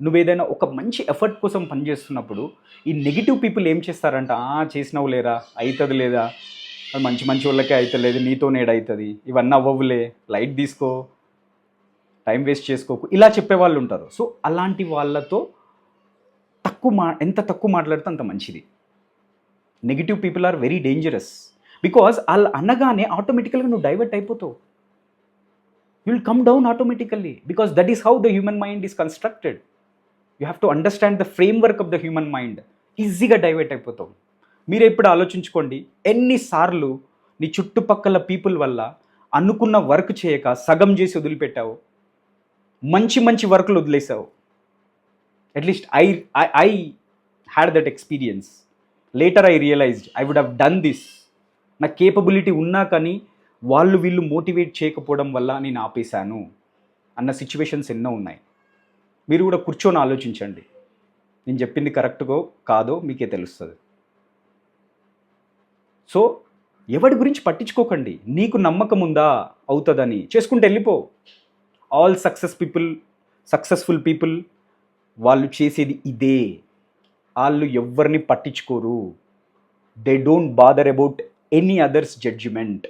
నువ్వేదైనా ఒక మంచి ఎఫర్ట్ కోసం పనిచేస్తున్నప్పుడు ఈ నెగిటివ్ పీపుల్ ఏం చేస్తారంట, చేసినావు లేరా, అవుతుంది లేదా, అది మంచి మంచి వాళ్ళకే అవుతలేదు, నీతో నేడవుతుంది, ఇవన్నీ అవ్వవులే, లైట్ తీసుకో, టైం వేస్ట్ చేసుకోకు, ఇలా చెప్పేవాళ్ళు ఉంటారు. సో అలాంటి వాళ్ళతో ఎంత తక్కువ మాట్లాడితే అంత మంచిది. Negative people are very dangerous. Because వాళ్ళు అనగానే ఆటోమేటికల్గా నువ్వు డైవర్ట్ అయిపోతావు. You will come down automatically, because that is how the human mind is constructed. You have to understand the framework of the human mind. ఈజీగా divert అయిపోతాం. మీరు ఎప్పుడు ఆలోచించుకోండి, ఎన్నిసార్లు నీ చుట్టుపక్కల పీపుల్ వల్ల అనుకున్న వర్క్ చేయక సగం చేసి వదిలిపెట్టావు, మంచి మంచి వర్క్లు వదిలేసావు. At least I had that experience. Later I realized I would have done this. నా కేపబిలిటీ ఉన్నా కానీ వీళ్ళు మోటివేట్ చేయకపోవడం వల్ల నేను ఆపేశాను అన్న సిచ్యువేషన్స్ ఎన్నో ఉన్నాయి. మీరు కూడా కూర్చొని ఆలోచించండి, నేను చెప్పింది కరెక్ట్గో కాదో మీకే తెలుస్తుంది. సో ఎవరి గురించి పట్టించుకోకండి. నీకు నమ్మకం ఉందా అవుతుందని చేసుకుంటూ వెళ్ళిపో. ఆల్ సక్సెస్ఫుల్ పీపుల్ వాళ్ళు చేసేది ఇదే. వాళ్ళు ఎవరిని పట్టించుకోరు. They don't bother about any others judgement.